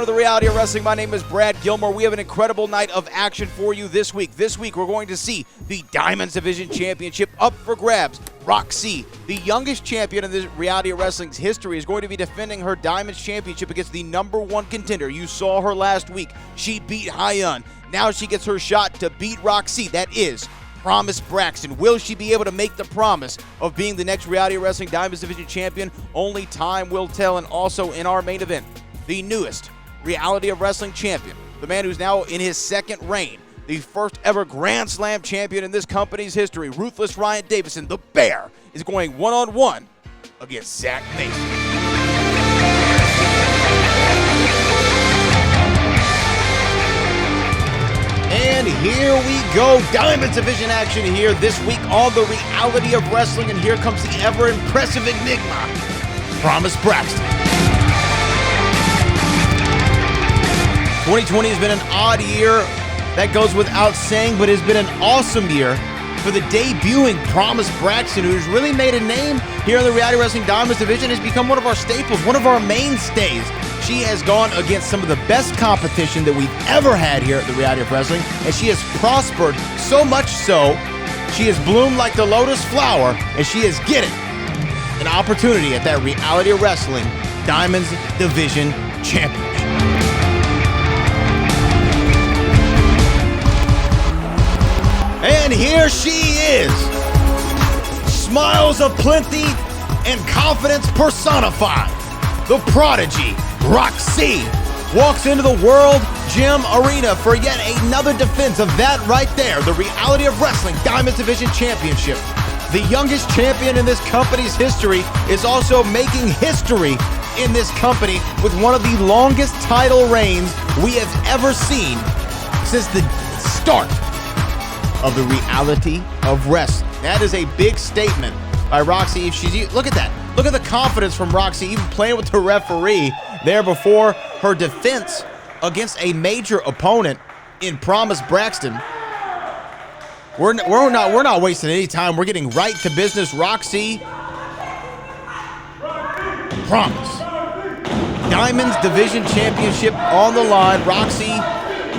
welcome to the Reality of Wrestling. My name is Brad Gilmore. We have an incredible night of action for you this week. This week, we're going to see the Diamonds Division Championship up for grabs. Rok-C, the youngest champion in the Reality of Wrestling's history, is going to be defending her Diamonds Championship against the #1 contender. You saw her last week. She beat Hyun. Now she gets her shot to beat Rok-C. That is Promise Braxton. Will she be able to make the promise of being the next Reality of Wrestling Diamonds Division champion? Only time will tell. And also in our main event, the newest Reality of Wrestling champion, the man who's now in his second reign, the first ever Grand Slam champion in this company's history, Ruthless Ryan Davidson, the Bear, is going one-on-one against Zack Mason. And here we go, Diamonds Division action here this week on the Reality of Wrestling, and here comes the ever-impressive enigma, Promise Braxton. 2020 has been an odd year, that goes without saying, but it's been an awesome year for the debuting Promise Braxton, who's really made a name here in the Reality Wrestling Diamonds Division, has become one of our staples, one of our mainstays. She has gone against some of the best competition that we've ever had here at the Reality of Wrestling, and she has prospered so much so, she has bloomed like the lotus flower, and she is getting an opportunity at that Reality of Wrestling Diamonds Division Championship. And here she is, smiles of plenty and confidence personified. The prodigy, Rok-C, walks into the World Gym Arena for yet another defense of that right there, the Reality of Wrestling Diamonds Division Championship. The youngest champion in this company's history is also making history in this company with one of the longest title reigns we have ever seen since the start of the Reality of Wrestling. That is a big statement by Rok-C. If she's, look at that. Look at the confidence from Rok-C, even playing with the referee there before her defense against a major opponent in Promise Braxton. We're not wasting any time. We're getting right to business. Rok-C, Promise, Diamonds Division Championship on the line. Rok-C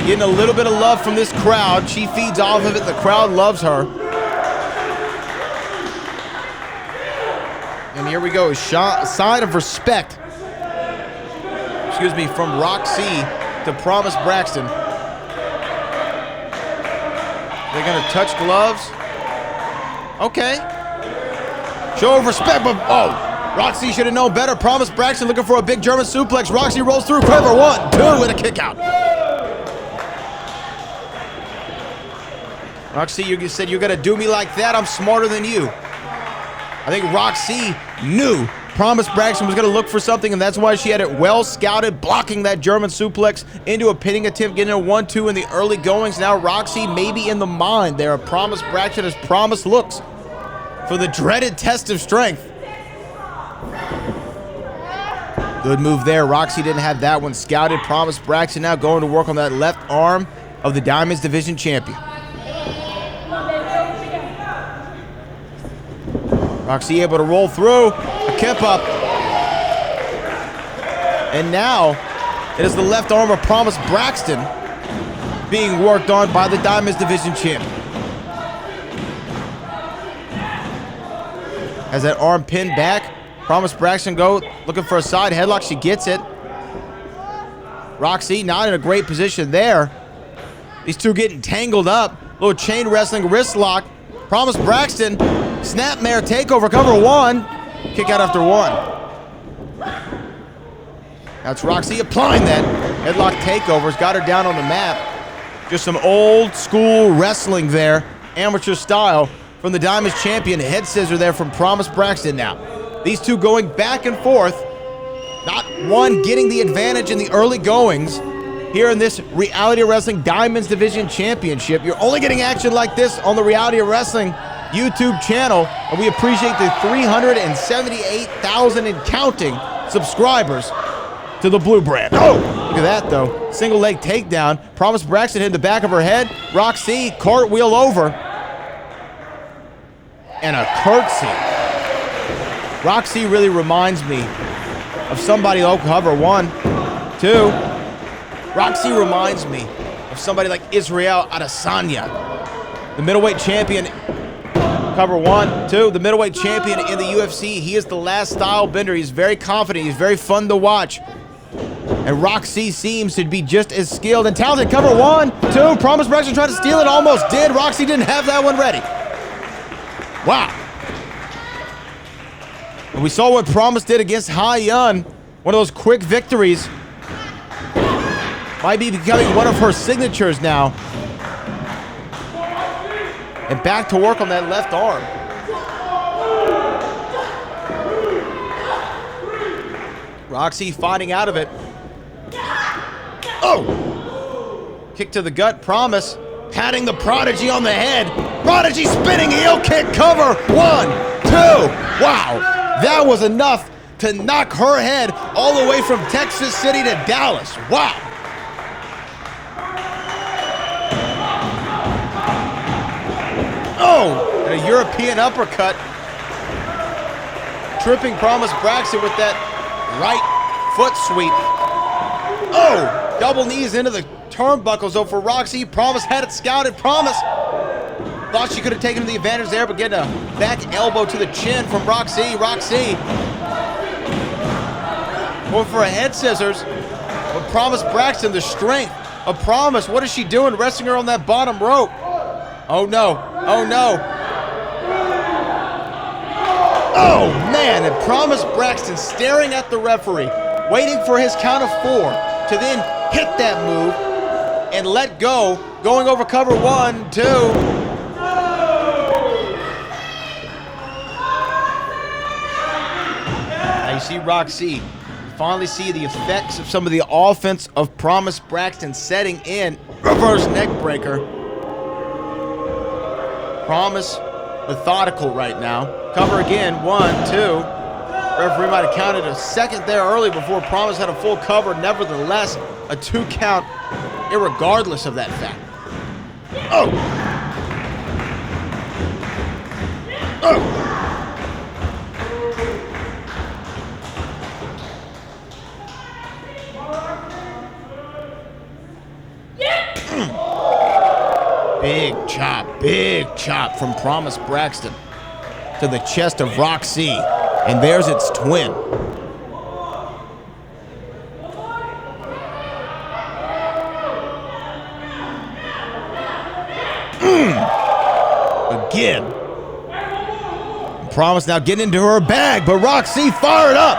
getting a little bit of love from this crowd. She feeds off of it. The crowd loves her. And here we go, a sign of respect, from Rok-C to Promise Braxton. They're gonna touch gloves. Okay. Show of respect, but Rok-C should have known better. Promise Braxton looking for a big German suplex. Rok-C rolls through, cover 1, 2 with a kick out. Rok-C, you said you're gonna do me like that? I'm smarter than you. I think Rok-C knew Promise Braxton was going to look for something, and that's why she had it well scouted, blocking that German suplex into a pinning attempt, getting a 1-2 in the early goings. Now Rok-C maybe in the mind there of Promise Braxton as Promise looks for the dreaded test of strength. Good move there. Rok-C didn't have that one scouted. Promise Braxton now going to work on that left arm of the Diamonds Division champion. Rok-C able to roll through, a kip up. And now it is the left arm of Promise Braxton being worked on by the Diamonds Division champion. Has that arm pinned back. Promise Braxton go looking for a side headlock. She gets it. Rok-C not in a great position there. These two getting tangled up. Little chain wrestling wrist lock. Promise Braxton, snapmare takeover, cover 1, kick out after 1. That's Rok-C applying that headlock takeovers, got her down on the mat. Just some old school wrestling there, amateur style from the Diamonds champion. Head scissor there from Promise Braxton now. These two going back and forth, not one getting the advantage in the early goings here in this Reality of Wrestling Diamonds Division Championship. You're only getting action like this on the Reality of Wrestling YouTube channel, and we appreciate the 378,000 and counting subscribers to the Blue brand. Oh, look at that though. Single leg takedown. Promise Braxton hit the back of her head. Rok-C cartwheel over. And a curtsy. Rok-C really reminds me of somebody. Oh, cover 1, 2. Rok-C reminds me of somebody like Israel Adesanya, the middleweight champion. Cover 1, 2, the middleweight champion in the UFC. He is the last style bender. He's very confident. He's very fun to watch. And Rok-C seems to be just as skilled and talented. Cover 1, 2, Promise Braxton tried to steal it, almost did. Rok-C didn't have that one ready. Wow. And we saw what Promise did against Ha-Yun. One of those quick victories. Might be becoming one of her signatures now. And back to work on that left arm. Rok-C fighting out of it. Oh! Kick to the gut, Promise. Patting the Prodigy on the head. Prodigy spinning heel kick, cover. 1, 2. Wow, that was enough to knock her head all the way from Texas City to Dallas. Wow. Oh, and a European uppercut. Tripping Promise Braxton with that right foot sweep. Oh, double knees into the turnbuckles though for Rok-C. Promise had it scouted. Promise thought she could have taken the advantage there, but getting a back elbow to the chin from Rok-C. Rok-C going for a head scissors. But Promise Braxton, the strength of Promise. What is she doing? Resting her on that bottom rope. Oh no, oh no. Oh man, and Promise Braxton staring at the referee, waiting for his count of 4 to then hit that move and let go, going over cover 1, 2. Now you see Rok-C. Finally see the effects of some of the offense of Promise Braxton setting in. Reverse neck breaker. Promise methodical right now. Cover again, 1, 2. Referee might have counted a second there early before Promise had a full cover. Nevertheless, a 2 count, irregardless of that fact. Oh! Oh! Big chop from Promise Braxton to the chest of Rok-C. And there's its twin. Again. Promise now getting into her bag, but Rok-C fired up.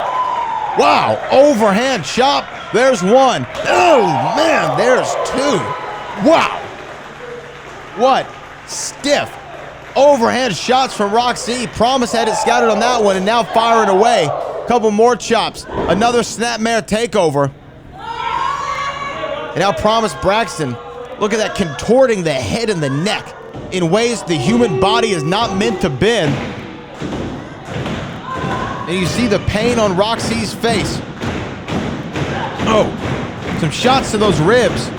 Wow, overhand chop. There's 1. Oh, man, there's 2. Wow. What stiff overhand shots from Rok-C. Promise had it scouted on that one and now firing away. Couple more chops. Another snapmare takeover. And now Promise Braxton, look at that, contorting the head and the neck in ways the human body is not meant to bend. And you see the pain on Rok-C's face. Oh, some shots to those ribs.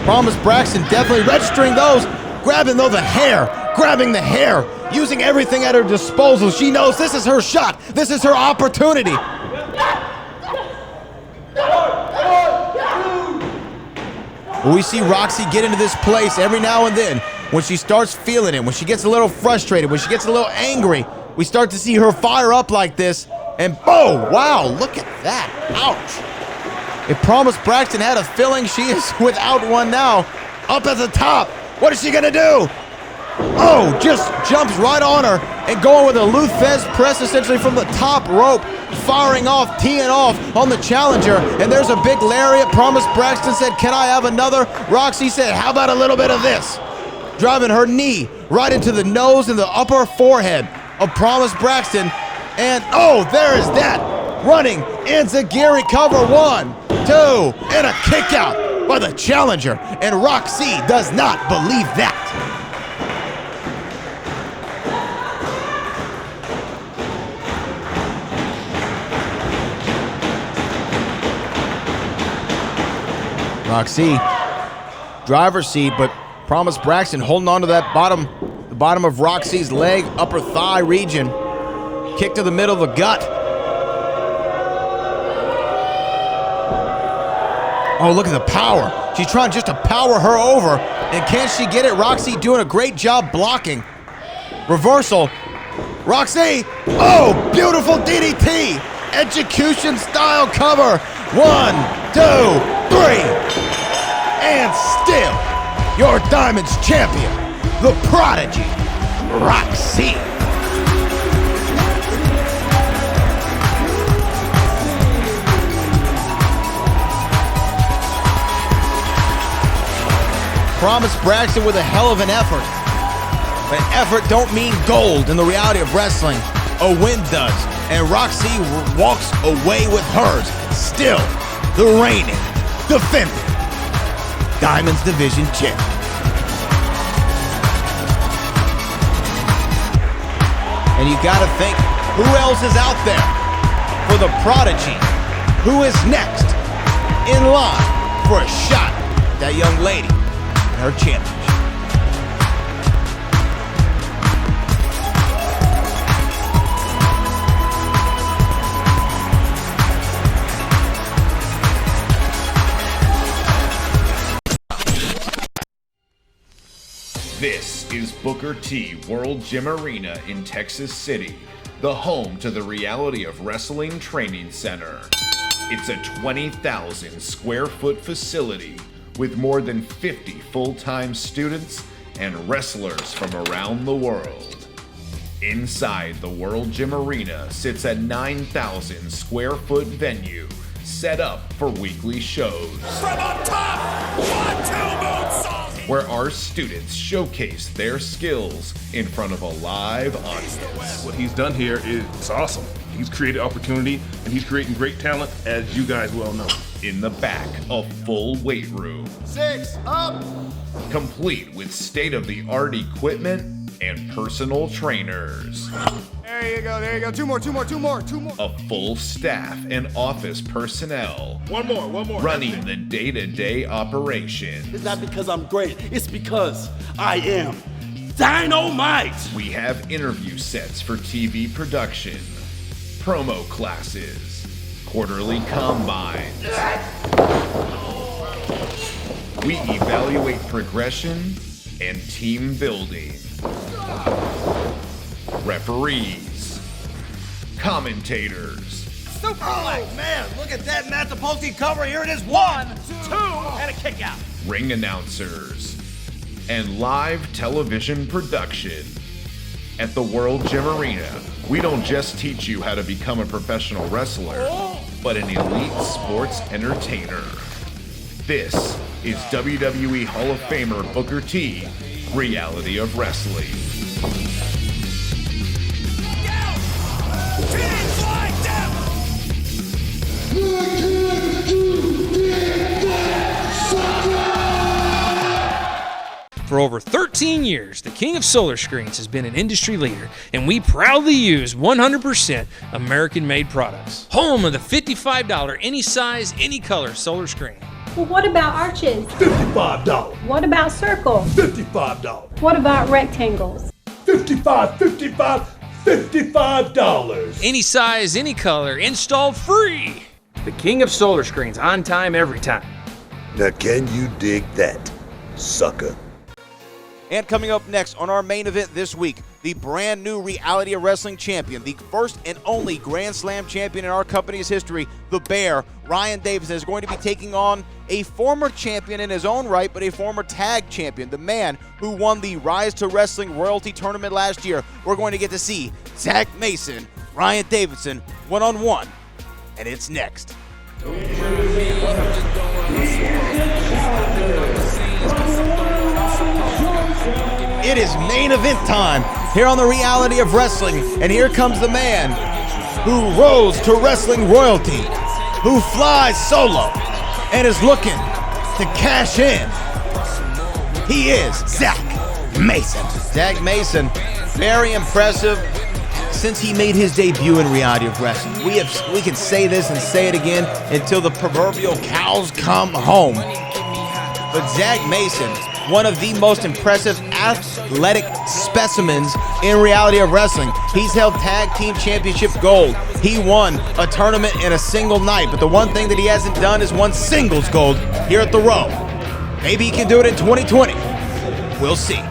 Promise Braxton definitely registering those. Grabbing though the hair, grabbing the hair, using everything at her disposal. She knows this is her shot. This is her opportunity. We see Rok-C get into this place every now and then when she starts feeling it, when she gets a little frustrated, when she gets a little angry. We start to see her fire up like this, and oh, wow, look at that. Ouch. If Promise Braxton had a feeling, she is without one now. Up at the top. What is she gonna do? Oh, just jumps right on her and going with a Luthez press essentially from the top rope, firing off, teeing off on the challenger. And there's a big lariat. Promise Braxton said, can I have another? Rok-C said, how about a little bit of this? Driving her knee right into the nose and the upper forehead of Promise Braxton. And oh, there is that. Running enziguri cover 1, 2, and a kick out by the challenger, and Rok-C does not believe that. Rok-C, driver's seat, but Promise Braxton holding on to that the bottom of Rok-C's leg, upper thigh region. Kick to the middle of the gut. Oh, look at the power. She's trying just to power her over. And can she get it? Rok-C doing a great job blocking. Reversal. Rok-C. Oh, beautiful DDT. Execution style cover. 1, 2, 3. And still, your Diamonds champion, the Prodigy, Rok-C. Promised Braxton with a hell of an effort. But effort don't mean gold in the reality of wrestling. A win does. And Rok-C walks away with hers. Still, the reigning, defending Diamonds Division champion. And you gotta think, who else is out there for the Prodigy? Who is next in line for a shot at that young lady and her championship? This is Booker T World Gym Arena in Texas City, the home to the Reality of Wrestling Training Center. It's a 20,000 square foot facility with more than 50 full-time students and wrestlers from around the world. Inside the World Gym Arena sits a 9,000 square foot venue set up for weekly shows. From up top, 1-2 moonsault! Where our students showcase their skills in front of a live audience. What he's done here is awesome. He's created opportunity and he's creating great talent, as you guys well know. In the back, a full weight room. 6 up! Complete with state-of-the-art equipment and personal trainers. There you go. Two more. A full staff and office personnel. One more. Running the day-to-day operation. It's not because I'm great, it's because I am dynamite! We have interview sets for TV production, promo classes, quarterly combines. We evaluate progression and team building. Referees, commentators. Oh man, look at that Matt DePulti cover. Here it is. 1, 2, and a kick out. Ring announcers, and live television production. At the World Gym Arena, we don't just teach you how to become a professional wrestler, but an elite sports entertainer. This is WWE Hall of Famer Booker T, Reality of Wrestling. For over 13 years, the King of Solar Screens has been an industry leader, and we proudly use 100% American-made products. Home of the $55 any size, any color solar screen. Well, what about arches? $55. What about circles? $55. What about rectangles? $55. Any size, any color, installed free. The King of Solar Screens, on time, every time. Now can you dig that, sucker? And coming up next on our main event this week, the brand new Reality of Wrestling champion, the first and only Grand Slam champion in our company's history, the Bear, Ryan Davidson, is going to be taking on a former champion in his own right, but a former tag champion, the man who won the Rise to Wrestling Royalty Tournament last year. We're going to get to see Zack Mason, Ryan Davidson, one-on-one, and it's next. It is main event time here on the Reality of Wrestling, and here comes the man who rose to wrestling royalty, who flies solo, and is looking to cash in. He is Zack Mason. Zack Mason, very impressive since he made his debut in Reality of Wrestling. We can say this and say it again until the proverbial cows come home. But Zack Mason, one of the most impressive athletic specimens in reality of wrestling. He's held tag team championship gold. He won a tournament in a single night, but the one thing that he hasn't done is won singles gold here at the Row. Maybe he can do it in 2020. We'll see.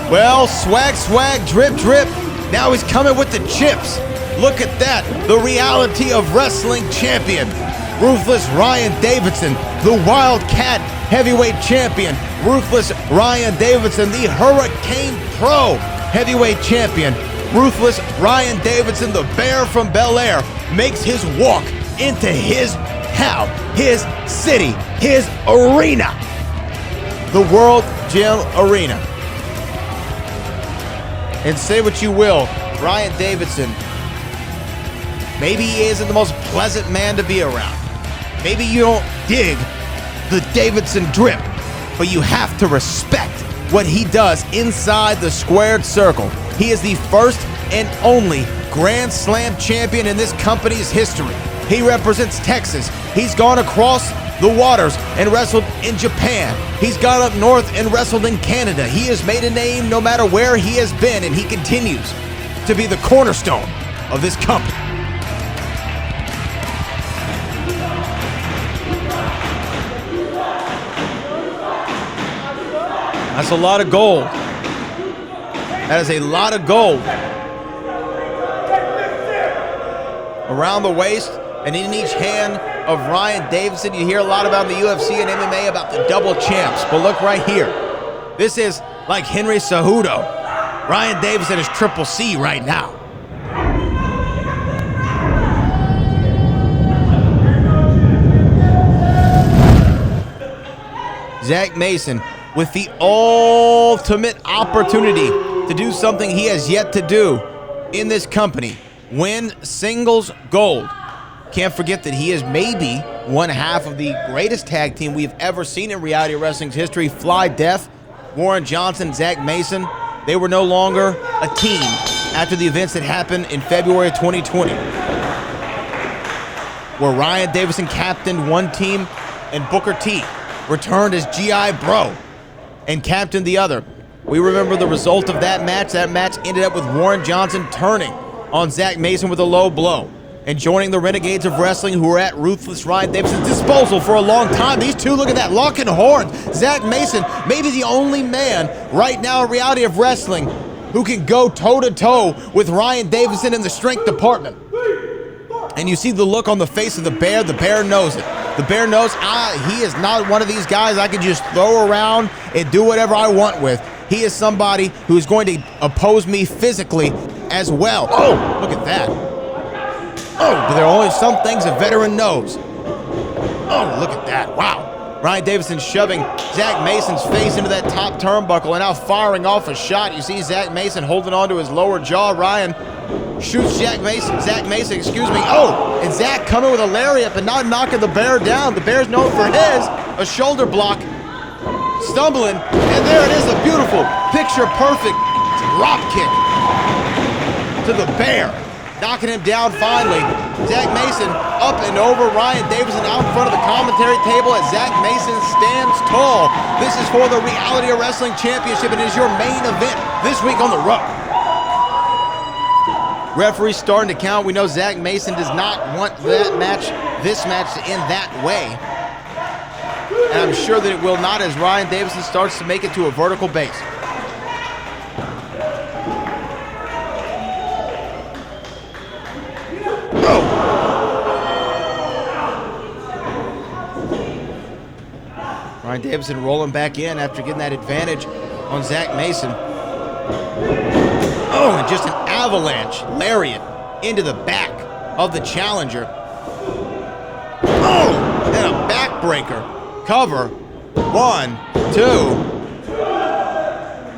Well, swag, drip. Now he's coming with the chips. Look at that, the reality of wrestling champion. Ruthless Ryan Davidson, the Wildcat heavyweight champion. Ruthless Ryan Davidson, the Hurricane Pro heavyweight champion. Ruthless Ryan Davidson, the Bear from Bel Air, makes his walk into his house, his city, his arena. The World Gym Arena. And say what you will, Ryan Davidson, maybe he isn't the most pleasant man to be around. Maybe you don't dig the Davidson drip, but you have to respect what he does inside the squared circle. He is the first and only Grand Slam champion in this company's history. He represents Texas. He's gone across the waters and wrestled in Japan. He's gone up north and wrestled in Canada. He has made a name no matter where he has been, and he continues to be the cornerstone of this company. That's a lot of gold. That is a lot of gold. Around the waist and in each hand of Ryan Davidson. You hear a lot about in the UFC and MMA about the double champs, but look right here. This is like Henry Cejudo. Ryan Davidson is Triple C right now. Zack Mason with the ultimate opportunity to do something he has yet to do in this company. Win singles gold. Can't forget that he is maybe one half of the greatest tag team we've ever seen in reality wrestling's history. Fly Death, Warren Johnson, Zack Mason, they were no longer a team after the events that happened in February of 2020, where Ryan Davidson captained one team and Booker T returned as GI Bro and captained the other. We remember the result of that match. That match ended up with Warren Johnson turning on Zack Mason with a low blow and joining the Renegades of Wrestling, who were at Ruthless Ryan Davidson's disposal for a long time. These two, look at that, locking horns. Zack Mason, maybe the only man right now in reality of wrestling who can go toe-to-toe with Ryan Davidson in the strength department. And you see the look on the face of the Bear. The Bear knows it. The Bear knows he is not one of these guys I can just throw around and do whatever I want with. He is somebody who's going to oppose me physically as well. Oh, look at that. Oh, but there are only some things a veteran knows. Oh, look at that. Wow. Ryan Davidson shoving Zack Mason's face into that top turnbuckle and now firing off a shot. You see Zack Mason holding on to his lower jaw. Ryan shoots Zack Mason, Oh, and Zack coming with a lariat but not knocking the Bear down. The Bear's known for a shoulder block. Stumbling, and there it is, a beautiful, picture-perfect drop kick to the Bear. Knocking him down finally. Zack Mason up and over. Ryan Davidson out in front of the commentary table as Zack Mason stands tall. This is for the Reality of Wrestling Championship and is your main event this week on the Row. Referee's starting to count. We know Zack Mason does not want this match to end that way. And I'm sure that it will not as Ryan Davidson starts to make it to a vertical base. Ryan Davidson rolling back in after getting that advantage on Zack Mason. Oh, and just an avalanche lariat into the back of the challenger. Oh, and a backbreaker. Cover. 1, 2.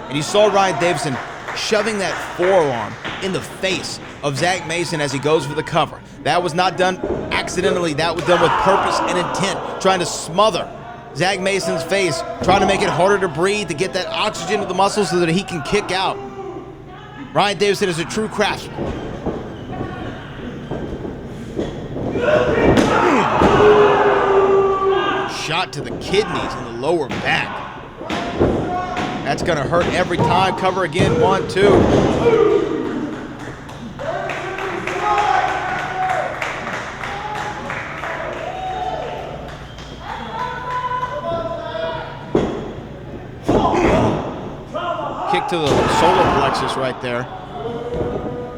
And you saw Ryan Davidson shoving that forearm in the face of Zack Mason as he goes for the cover. That was not done accidentally. That was done with purpose and intent, trying to smother Zack Mason's face, trying to make it harder to breathe, to get that oxygen to the muscles so that he can kick out. Ryan Davidson is a true craftsman. shot to the kidneys and the lower back. That's gonna hurt every time. Cover again, 1, 2. Kick to the solar plexus right there.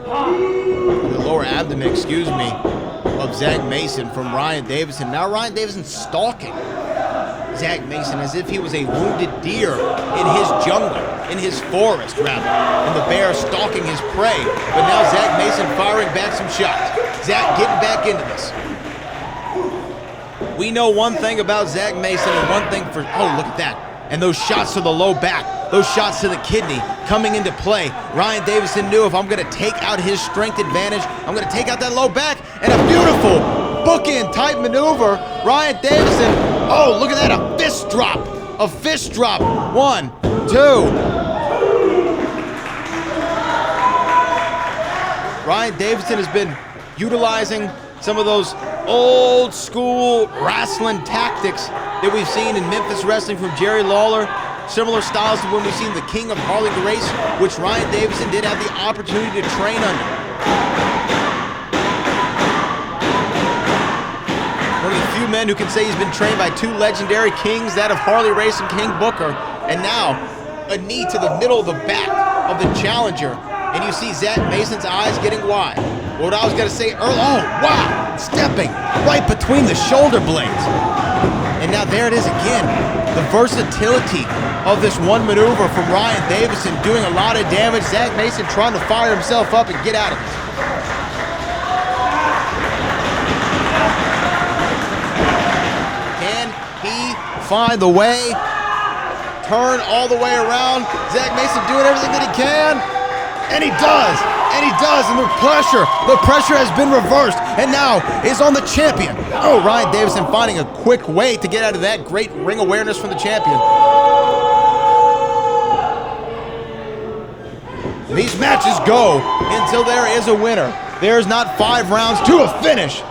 The lower abdomen, excuse me, of Zack Mason from Ryan Davidson. Now Ryan Davidson stalking Zack Mason as if he was a wounded deer in his jungle, in his forest rather, and the bear stalking his prey. But now Zack Mason firing back some shots. Zack getting back into this. We know one thing about Zack Mason and one thing for, oh, look at that. And those shots to the low back, those shots to the kidney coming into play. Ryan Davidson knew if I'm gonna take out his strength advantage, I'm gonna take out that low back, and a beautiful bookend type maneuver. Ryan Davidson, oh, look at that, a fist drop. A fist drop, 1, 2. Ryan Davidson has been utilizing some of those old school wrestling tactics that we've seen in Memphis wrestling from Jerry Lawler. Similar styles to when we've seen the King of Harley Grace, which Ryan Davidson did have the opportunity to train under. One of the few men who can say he's been trained by two legendary kings, that of Harley Race and King Booker, and now a knee to the middle of the back of the challenger, and you see Zack Mason's eyes getting wide. What I was gonna say earlier, oh wow, stepping right between the shoulder blades. And now there it is again, the versatility of this one maneuver from Ryan Davidson doing a lot of damage. Zack Mason trying to fire himself up and get out of it. Can he find the way? Turn all the way around. Zack Mason doing everything that he can. And he does. And he does, and the pressure has been reversed, and now is on the champion. Oh, Ryan Davidson finding a quick way to get out of that. Great ring awareness from the champion. These matches go until there is a winner. There's not 5 rounds to a finish.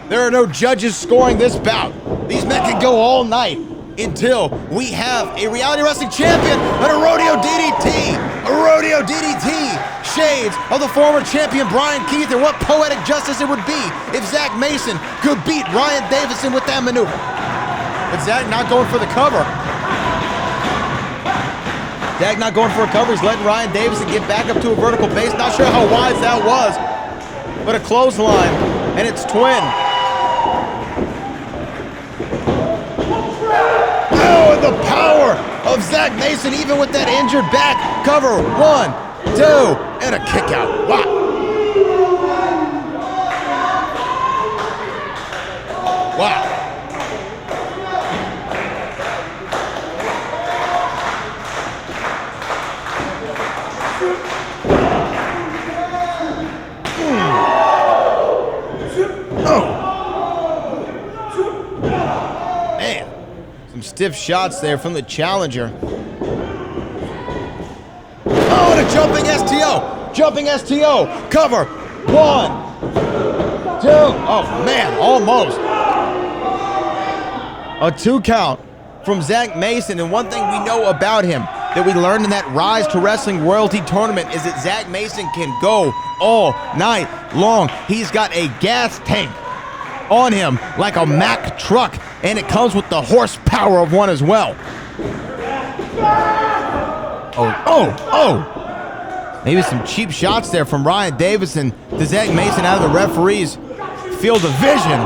There are no judges scoring this bout. These men can go all night until we have a reality wrestling champion and a rodeo DDT. A rodeo DDT. Shades of the former champion Brian Keith, and what poetic justice it would be if Zack Mason could beat Ryan Davidson with that maneuver. But Zack not going for the cover. Zack not going for a cover. He's letting Ryan Davidson get back up to a vertical base. Not sure how wise that was, but a clothesline, and it's twin. Oh, and the power of Zack Mason, even with that injured back. Cover, 1, 2, and a kick out. Wow. Wow. Oh. Man, some stiff shots there from the challenger. Oh, and a jumping STO. Jumping STO. Cover. 1, 2. Oh, man, almost. A 2 count from Zack Mason. And one thing we know about him that we learned in that Rise to Wrestling Royalty Tournament is that Zack Mason can go all night long. He's got a gas tank on him like a Mack truck, and it comes with the horsepower of one as well. Oh. Maybe some cheap shots there from Ryan Davidson to Zack Mason out of the referee's field of vision.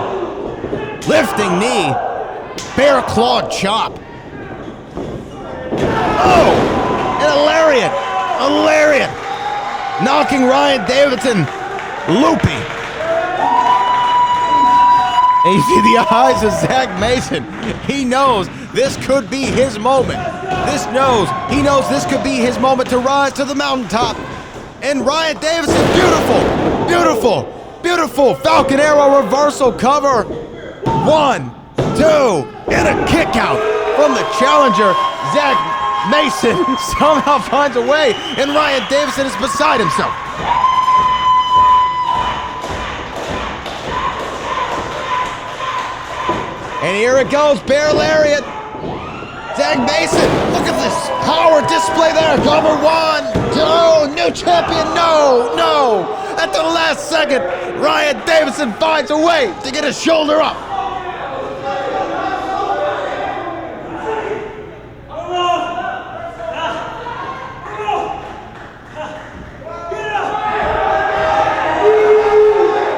Lifting knee. Bear clawed chop. Oh! And a lariat. A lariat. Knocking Ryan Davidson loopy. And you see the eyes of Zack Mason. He knows this could be his moment. He knows this could be his moment to rise to the mountaintop. And Ryan Davidson, beautiful Falcon Arrow reversal cover. 1, 2, and a kick out from the challenger. Zack Mason somehow finds a way, and Ryan Davidson is beside himself. And here it goes, bear lariat. Zack Mason, look at this power display there. Cover 1, 2, new champion, no. At the last second, Ryan Davidson finds a way to get his shoulder up.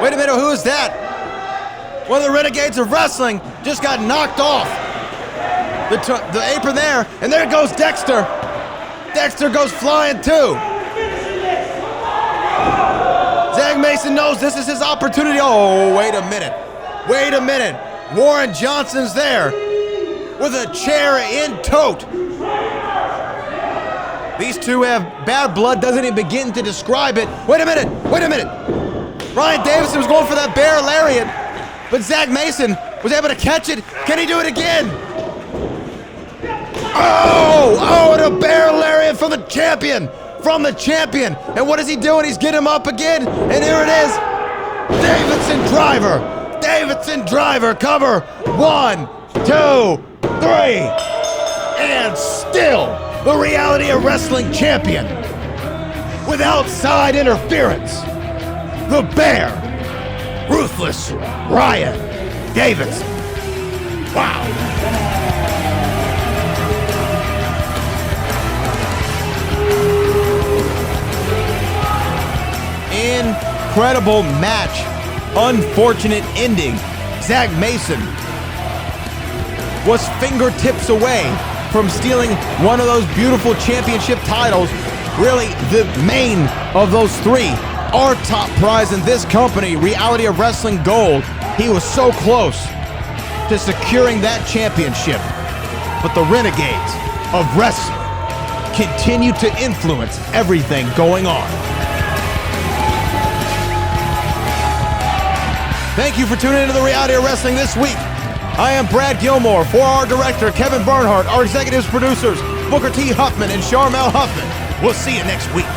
Wait a minute, who is that? One of the Renegades of Wrestling just got knocked off. The apron there, and there goes Dexter. Dexter goes flying too. Zack Mason knows this is his opportunity. Oh, wait a minute. Warren Johnson's there with a chair in tote. These two have bad blood, doesn't even begin to describe it. Wait a minute. Ryan Davidson was going for that bear lariat, but Zack Mason was able to catch it. Can he do it again? Oh, and a bear lariat from the champion. And what is he doing? He's getting him up again. And here it is. Davidson driver. Cover 1, 2, 3. And still the Reality of Wrestling champion. With outside interference. The bear. Ruthless Ryan Davidson. Wow. Incredible match. Unfortunate ending. Zack Mason was fingertips away from stealing one of those beautiful championship titles. Really, the main of those three. Our top prize in this company, Reality of Wrestling Gold. He was so close to securing that championship. But the Renegades of Wrestling continue to influence everything going on. Thank you for tuning into the Reality of Wrestling this week. I am Brad Gilmore, for our director, Kevin Bernhardt, our executive producers, Booker T. Huffman and Sharmell Huffman. We'll see you next week.